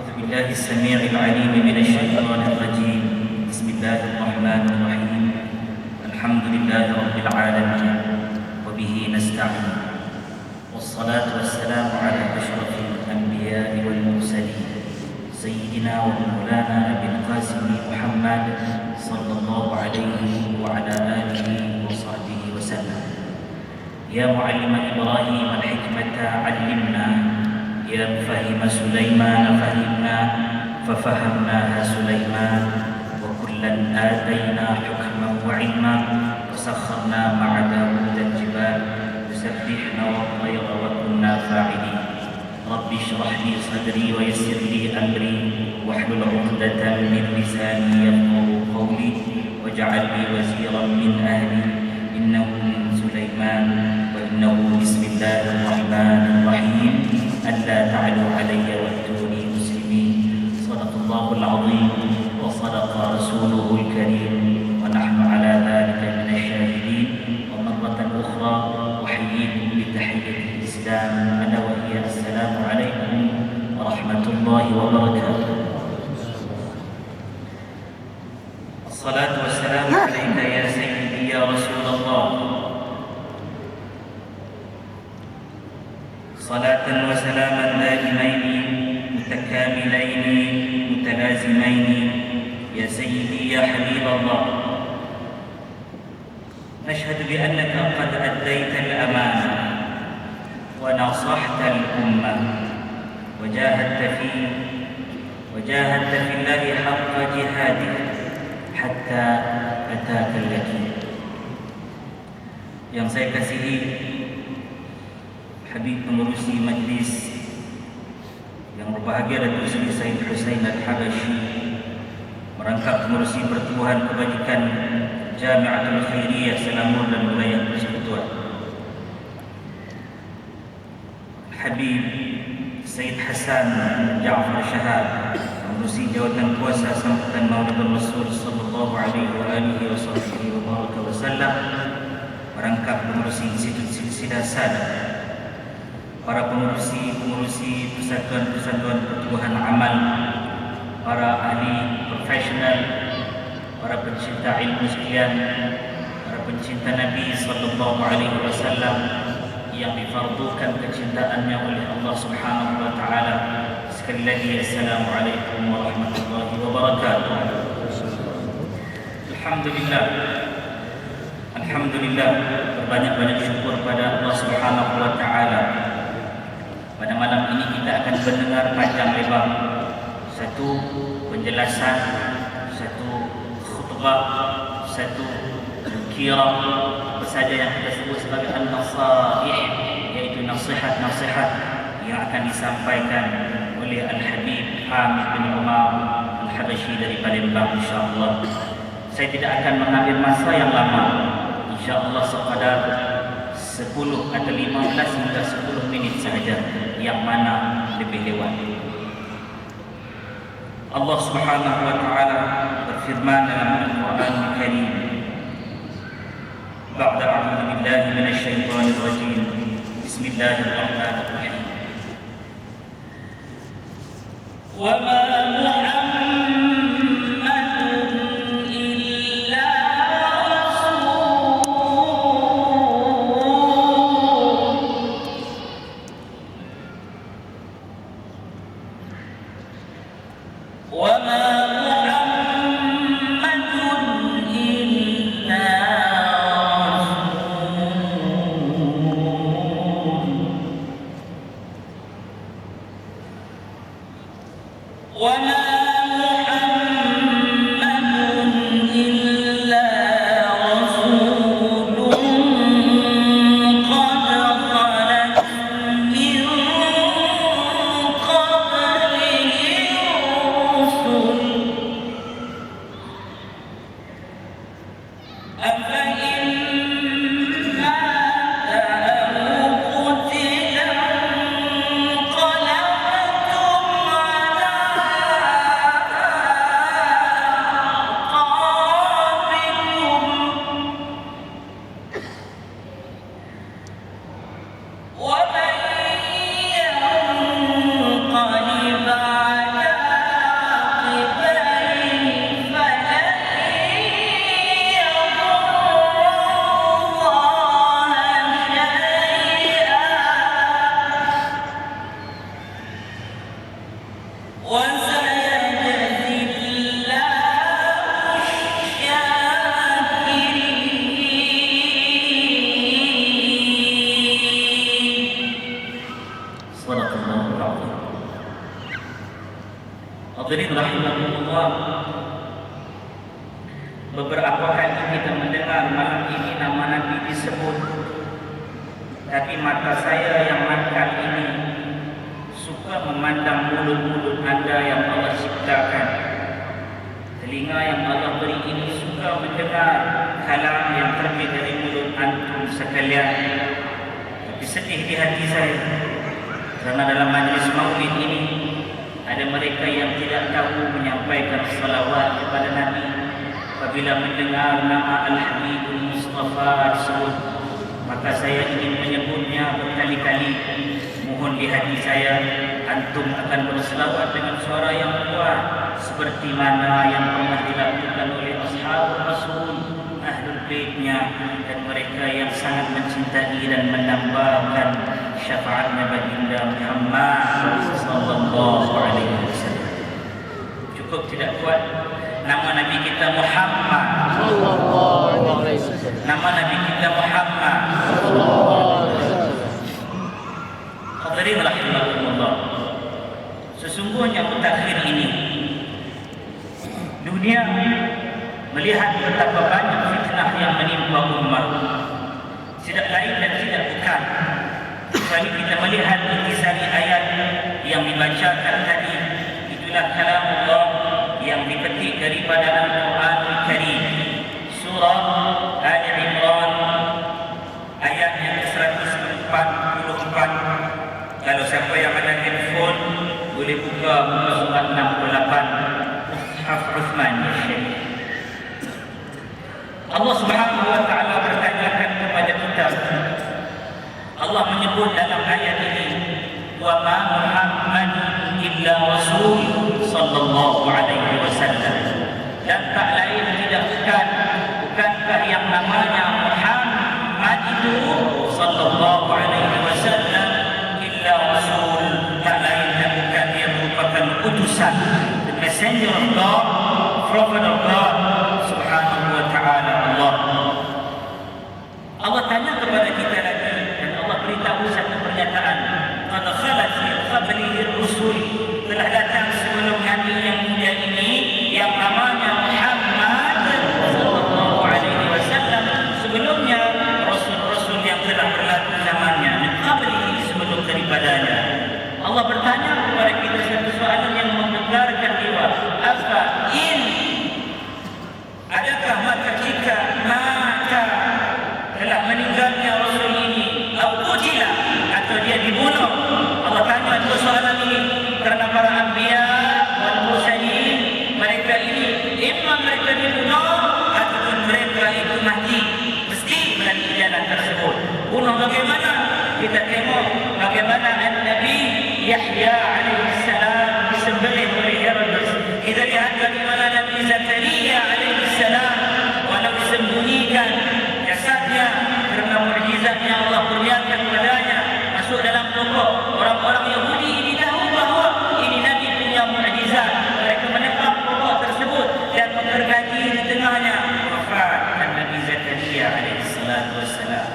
أعوذ بالله السميع العليم من الشيطان الرجيم. بسم الله الرحمن الرحيم. الحمد لله رب العالمين وبه نستعين، والصلاة والسلام على أشرف الأنبياء والمرسلين سيدنا ومولانا أبي القاسم محمد صلى الله عليه وعلى آله وصحبه وسلم. يا معلم إبراهيم الحكمة علمنا، يا مفهم سليمان فهمنا، ففهمناها سليمان، وكلا آتينا حكما وعلما، وسخرنا مع داود الجبال يسبحن والطير وكنا فاعلين. رب اشرح لي صدري ويسر لي أمري واحلل عقدة من لساني يفقهوا قولي، واجعل لي وزيرا من أهلي إنه من سليمان وإنه بسم الله الرحمن الرحيم ألا تعلوا علي وأتوني مسلمين. صدق الله العظيم وصدق رسوله الكريم ونحن على ذلك من الشاهدين. ومرة أخرى أحييكم بتحية الإسلام ألا وهي السلام عليكم ورحمة الله وبركاته. الصلاة والسلام عليك يا سيدي يا رسول الله، صلاة وسلاما دائمين متكاملين متلازمين يا سيدي يا حبيب الله. نشهد بأنك قد أديت الأمانة ونصحت الأمة وجاهدت في الله حق جهاده حتى أتاك اليقين. Yang saya kasihi Habib pengurusi majlis yang berbahagia Datuk Seri Said Hussein Al-Habashi, merangkap pengurusi pertubuhan kebajikan Jamiatul Khairiyah Selangor dan wilayah persekutuan, Habib Said Hasan Ja'far Shahab, pengurusi jawatan kuasa sambutan Maulid Rasul sallallahu alaihi wasallam, merangkap pengurusi Institut Silsilah Sadah, para pengurusi persatuan-persatuan pertubuhan amal, para ahli profesional, para pencinta ilmu sekalian, para pencinta Nabi sallallahu alaihi wasallam yang difardukan kecintaannya oleh Allah Subhanahu wa taala. Sekali lagi assalamualaikum warahmatullahi wabarakatuh. Alhamdulillah, berbanyak-banyak syukur pada Allah Subhanahu wa taala. Pada malam ini kita akan mendengar panjang lebar satu penjelasan, satu khutbah, satu kira apa saja yang kita sebut sebagai an-nasaih, yaitu nasihat-nasihat yang akan disampaikan oleh Al-Habib Hamid bin Umar Al-Habashi dari Palembang, insyaAllah. Saya tidak akan mengambil masa yang lama, insyaAllah sekadar 10 atau 15 hingga 10 minit sahaja, yang mana lebih lewat. Allah Subhanahu wa taala berfirman dalam Al-Quran Al-Karim, ba'da a'udzu billahi minasy syaithanir rajim, bismillahirrahmanirrahim. Wa ma Sadaqallahul Azim. Hadirin rahimakumullah, beberapa kali kita mendengar malam ini nama Nabi disebut, tapi mata saya yang nakal ini suka memandang mulut-mulut anda yang Allah ciptakan. Telinga yang Allah beri ini suka mendengar kalam yang terbit dari mulut antum sekalian. Tapi sedih di hati saya, karena dalam majlis maulid ini ada mereka yang tidak tahu menyampaikan salawat kepada Nabi. Apabila mendengar nama Al-Habibul Mustafa disebut, maka saya ingin menyebutnya berkali-kali. Mohon di hati saya antum akan berselawat dengan suara yang kuat seperti mana yang pernah dilakukan oleh Ashabul Rasul, Ahlul Baitnya, dan mereka yang sangat mencintai dan menambahkan syafaatnya baginda Muhammad sallallahu alaihi wasallam. Cukup tidak kuat? Nama Nabi kita Muhammad sallallahu alaihi wasallam. Nama Nabi kita Muhammad sallallahu alaihi wasallam. Hadirin rahimakumullah, sesungguhnya mutakhir ini dunia melihat betapa banyak fitnah yang menimpa umat, tidak lain dan tidak bukan kecuali kita melihat intisari ayat yang dibacakan tadi. Itulah kalam Allah yang dipetik daripada Al-Quran Al-Karim, surah Ali Imran ayat yang ke-144. Kalau siapa yang ada handphone boleh buka surat 68 Mushaf Uthman Syarif. Allah Subhanahu wa taala bertanyakan kepada kita. Allah menyebut dalam ayat ini, wa ma Muhammadun illa rasul sallallahu alaihi wasallam. Dan tak lain tidak bukankah yang namanya Muhammad itu sallallahu alaihi wasallam illa rasul, tak lain dan bukan dia merupakan utusan, the messenger of God, prophet of God subhanahu wa ta'ala. Allah tanya kepada kita lagi, dan Allah beritahu satu pernyataan, qad khalat min qablihi ar-rusul, telah datang sebelum Nabi yang mulia ini yang namanya Muhammad sallallahu alaihi wasallam, sebelumnya rasul-rasul yang telah berlalu zamannya, min qablihi, sebelum daripadanya. Allah bertanya kepada kita satu soalan yang menggegarkan jiwa, apa in, adakah maka jika maka telah meninggalnya rasul ini, al-qutila, atau dia dibunuh. Allah tanya dua soalan ini kerana para anbiya wal mursalin, mereka ini imam mereka dibunuh ataupun mereka itu mati, mesti melalui jalan tersebut. Bunuh bagaimana? Kita tengok bagaimana Nabi Yahya alaihi salam disembelih oleh Herodes. Kita lihat bagaimana Nabi Zakaria alaihi salam walau disembunyikan jasadnya kerana mukjizat yang Allah kurniakan kepadanya masuk dalam pokok. Orang-orang Yahudi ini tahu bahawa ini Nabi punya mukjizat. Mereka menekap pokok tersebut dan menggergaji di tengahnya. Wafat Nabi Zakaria alaihi salatu wassalam.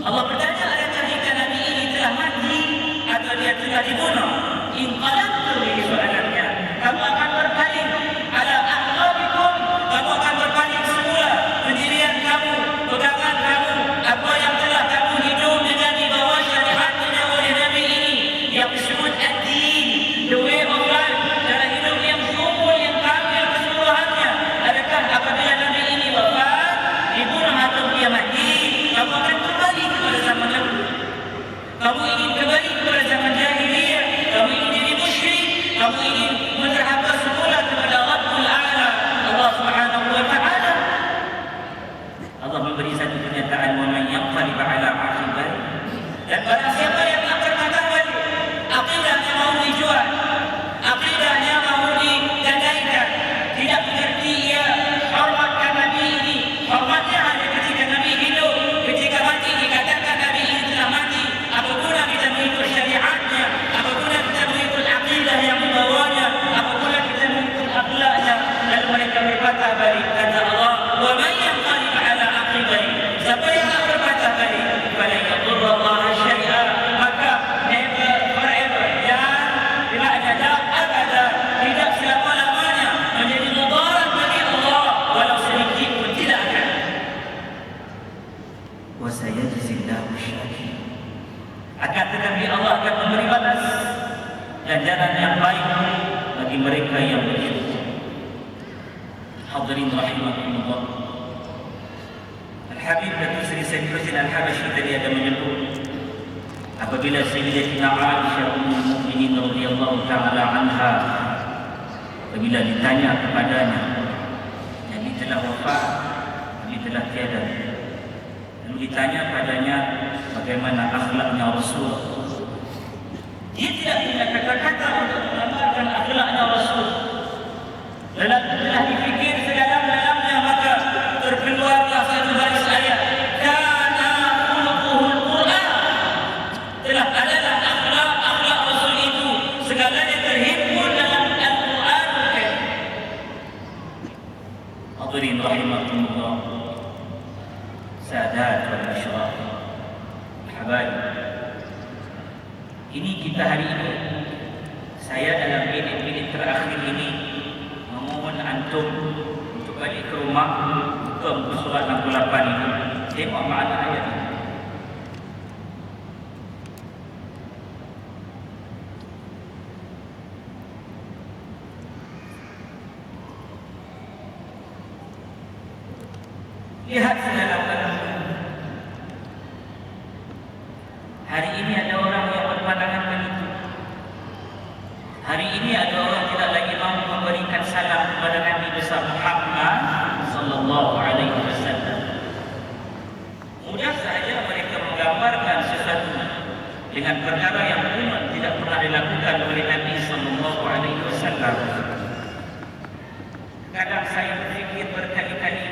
Allah bertanya, adakah jika Nabi ini telah mati atau dia telah dibunuh? Inqalabtum, ini soalannya. Kamu akan berpaling ala aqabikum, kamu akan berpaling semula pendirian kamu, pegangan kamu, apa yang telah kamu hidup dengan di bawah syariatnya oleh Nabi ini yang disebut ad-din, the way of life, cara hidup yang sempurna, yang kamil keseluruhannya. Adakah apabila Nabi ini wafat, dibunuh atau dia mati, kamu akan kembali kepada zaman lalu? Kamu ingin kembali kepada zaman jahiliyah? Kamu ingin jadi musyrik? Allah akan memberi balas ganjaran yang baik bagi mereka yang bersyukur. Hadirin rahimakumullah. Al-Habib Datuk Seri Said Husain Al-Habashi tadi ada menyebut apabila Sayyidatina Aisyah ummul mukminin radhiyallahu taala anha apabila ditanya kepadanya, Nabi telah wafat, Nabi telah tiada, lalu ditanya padanya bagaimana akhlaknya Rasul, dia tidak punya kata-kata untuk menggambarkan akhlaknya Rasul. Telah dipikir sedalam-dalamnya, maka terkeluarlah satu baris ayat, kana khuluquhul Quran. Telah adalah akhlak Rasul itu segalanya terhimpun dalam Al-Quran. Hadirin rahimakumullah, sadat wal asyraf, habaib. Ini kita hari ini, saya dalam minit-minit terakhir ini memohon antum untuk balik ke rumah, buka muka surat 68 ini, tengok makna ayat ini. Lihat sedalam-dalam. Hari ini ada orang yang berpandangan begitu. Hari ini ada orang tidak lagi mampu memberikan salam kepada Nabi besar Muhammad sallallahu alaihi wasallam. Mudah saja mereka menggambarkan sesuatu dengan perkara yang memang tidak pernah dilakukan oleh Nabi sallallahu alaihi wasallam. Kadang saya berfikir berkali-kali,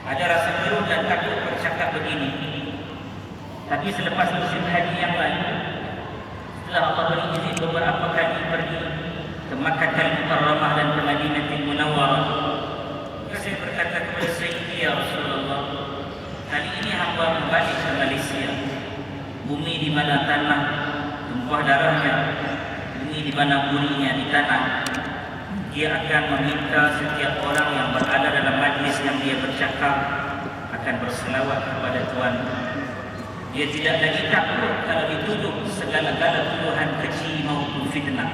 ada rasa malu dan takut bercakap begini. Tapi selepas musim haji yang lalu, setelah Allah beri izin beberapa kali pergi ke Makkah Mukarramah dan ke Madinatul Munawwarah, saya berkata kepada Sayyidi, ya Rasulullah, kali ini hamba kembali ke Malaysia, bumi di mana tanah tumpah darahnya, bumi di mana burinya di tanah. Dia akan meminta setiap orang yang berada dalam majlis yang dia bercakap akan berselawat kepada Tuhan. Dia tidak lagi takut kalau dituduh segala-gala tuduhan keji maupun fitnah.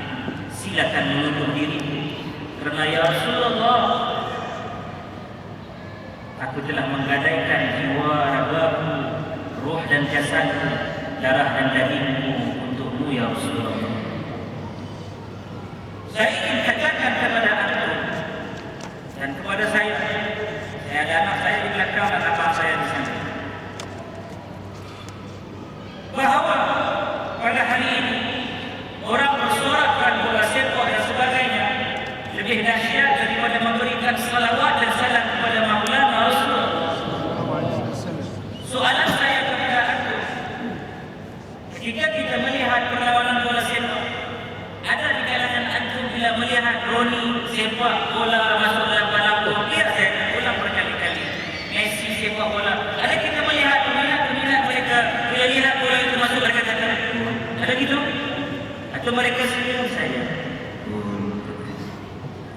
Silakan menuduh diri, kerana ya Rasulullah, aku telah menggadaikan jiwa, ragaku, ruh dan jasadku, darah dan dagingku untukmu ya Rasulullah. Saya ingin katakan kepada antum dan kepada saya ada anak saya di belakang dan abang saya di sana, bahawa pada hari ini orang bersorakkan bola sepak dan sebagainya lebih dahsyat daripada memberikan salawat dan salam kepada Maulana Rasulullah. Soalan saya kepada antum, ketika kita melihat perlawanan bola sepak, ada di kalangan antum bila melihat Roni sepak bola masuk dalam lapangan, biar saya ulang berkali-kali, Messi sepak bola, ada kita melihat peminat mereka bila lihat bola itu masuk berkata-kata, ada gitu? Atau mereka senyum saja?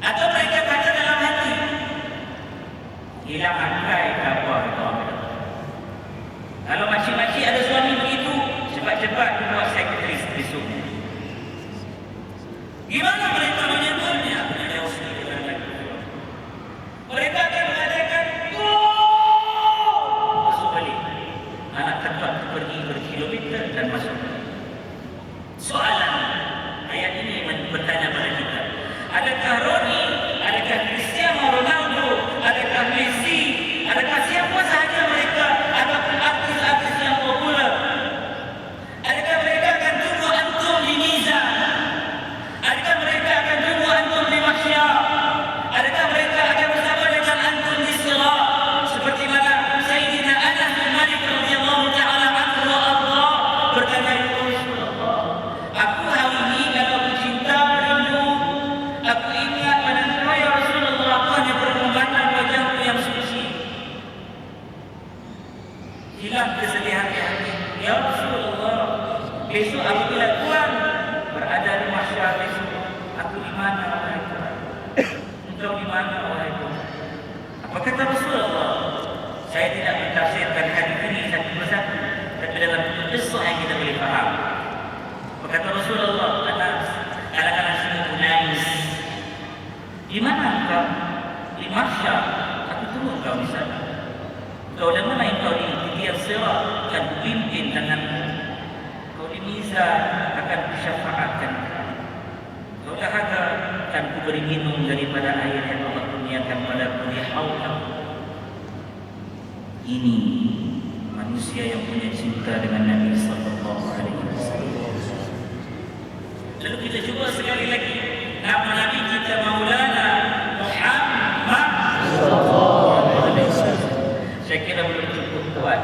Atau mereka kata dalam hati, hilang angkai ke apa? Kalau makcik-makcik ada suami begitu, cepat-cepat buat sekretaris besok. Gimana mereka menyebutnya? Mereka akan mengatakan, gol! Masuk balik. Anak tempat pergi berkilometer dan masuk. Soalan ayat ini bertanya pada kita, adakah Roni, adakah Cristiano Ronaldo, adakah Messi, adakah siapa sahaja mereka, ataupun artis-artis yang popular, adakah mereka akan tunggu antum di mizan? Adakah mereka akan tunggu antum di mahsyar? Adakah mereka akan bersama dengan antum di sirat? Seperti mana Sayyidina Anas bin Malik radhiyallahu ta'ala anhu wa Allah berkata, ya Rasulullah, aku hari ini kalau cinta rindu, aku ingat pada engkau ya Rasulullah, aku hanya memandang wajahmu yang suci. Hilang kesedihan hati. Ya Rasulullah, besok apabila Tuhan berada di mahsyar besok, aku di mana wahai Tuhan? Engkau di mana wahai Tuhan? Apa kata Rasulullah? Saya tidak mentafsirkan hadis ini satu persatu, tapi dalam kisah yang kita boleh faham. di mahsyar, aku tunggu kau di sana. Kau dan mana yang kau di tiang sirat akan pimpin tanganmu. Kau di mizan akan kusyafaatkan. Kau dahaga akan kuberi minum daripada air yang Allah kurniakan padaku di haud. Ini manusia yang punya cinta dengan Nabi sallallahu alaihi wasallam. Lalu kita cuba sekali lagi nama Nabi kita Maulana Muhammad sallallahu alaihi wasallam. Saya kira belum cukup kuat.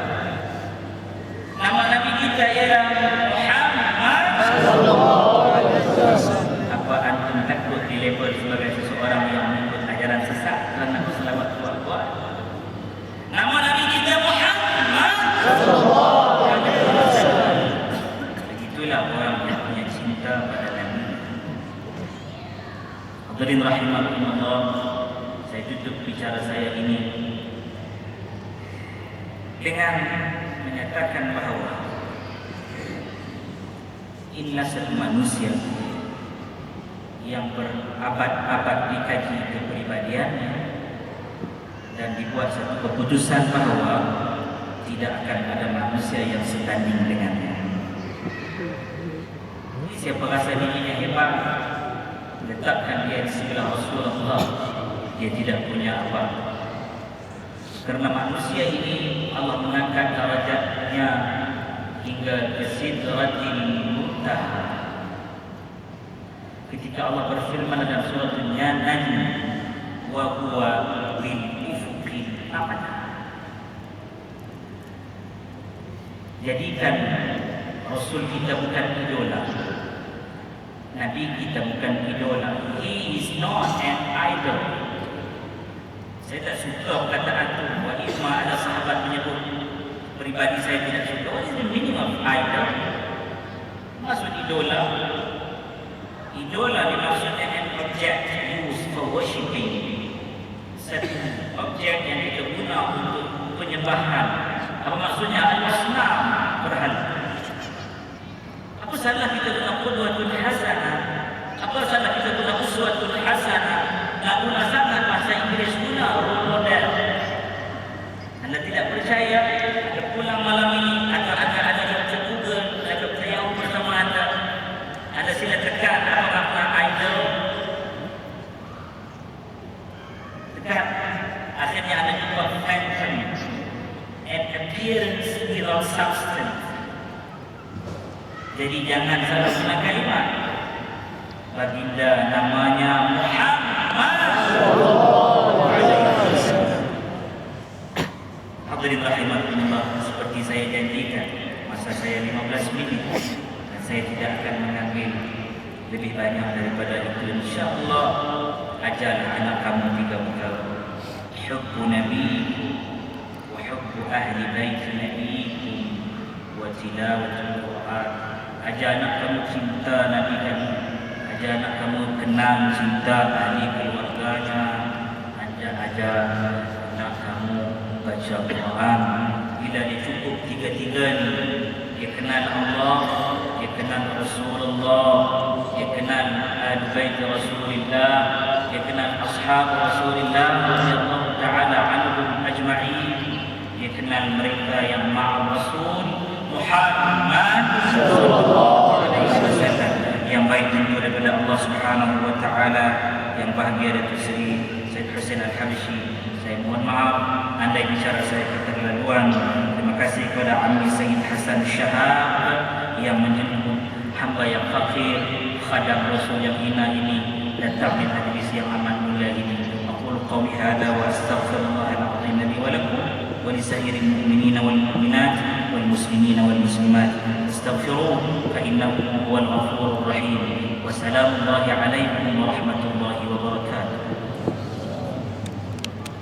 Nama Nabi kita ialah Muhammad sallallahu alaihi wasallam. Apa antum takut dilabel sebagai seseorang yang mengikut ajaran sesat kerana selawat kuat-kuat? Nama Nabi kita Muhammad sallallahu alaihi wasallam. Begitulah orang yang punya cinta pada Nabi. Hadirin rahimakumullah, saya tutup bicara saya ini dengan menyatakan bahawa inilah satu manusia yang berabad-abad dikaji kepribadiannya dan dibuat satu keputusan bahawa tidak akan ada manusia yang setanding dengannya. Siapa rasa dirinya hebat, letakkan dia di sebelah Rasulullah, dia tidak punya apa. Karena manusia ini Allah mengangkat darajatnya hingga ke sidratil muntaha. Ketika Allah berfirman dalam surah An-Najm, wa huwa bil ufuqil a'la. Jadikan Rasul kita bukan idola, Nabi kita bukan idola. He is not an idol. Saya tak suka perkataan itu. Wa isma ada sahabat menyebut, pribadi saya tidak suka. What is the meaning of idol? Maksud idola? Idola dimaksudnya an object used for worshipping. Satu objek yang kita guna untuk penyembahan. Apa maksudnya? Al-asnam, berhala. Apa salah kita guna qudwatun hasanah? Apa salah kita guna uswatun hasanah? Tak guna sangat bahasa Inggeris, guna role model. Anda tidak percaya? Anda pulang malam ini, ada yang baca Google, ada bertanya bersama anda. Anda sila tekan apa makna idol. Tekan. Akhirnya anda jumpa phantom, an appearance without substance. Jadi jangan salah guna kalimat. Baginda namanya Muhammad sallallahu alaihi wasallam. Hadirin rahimakumullah, seperti saya janjikan, masa saya 15 minit dan saya tidak akan mengambil lebih banyak daripada itu. Insyaallah ajarlah anak kamu 3 perkara. Hubbu nabiyikum wa hubbu ahli bait nabiyikum wa tilawatul Quran. Ajar anak kamu cinta Nabi kamu. Ajar anak kamu kenal cinta ahli keluarganya. Ajar anak kamu baca Quran. Bila dia cukup 3-3 ni, dia kenal Allah, dia kenal Rasulullah, dia kenal Al-Bait Rasulullah, dia kenal Ashab Rasulullah radhiyallahu ta'ala anhum ajma'in, dia kenal mereka yang ma'a Rasul Muhammad sallallahu alaihi wasallam, yang baik tentu daripada Allah Subhanahu wa taala, yang bahagia Datuk Seri Syed Hussein Al-Habsyi. Saya mohon maaf andai bicara saya keterlaluan. Terima kasih kepada Ammi Sayyid Hasan Syahab yang menyebut hamba yang fakir, khadam Rasul yang hina ini, datang di majlis yang amat mulia ini. Aqulu qawli hadza wa astaghfirullahal azim li wa lakum wa li sa'iril mu'minina wal mu'minat wal muslimina wal muslimat. Astaghfiruhu fa innahu huwal ghafurur rahim. Wassalamualaikum warahmatullahi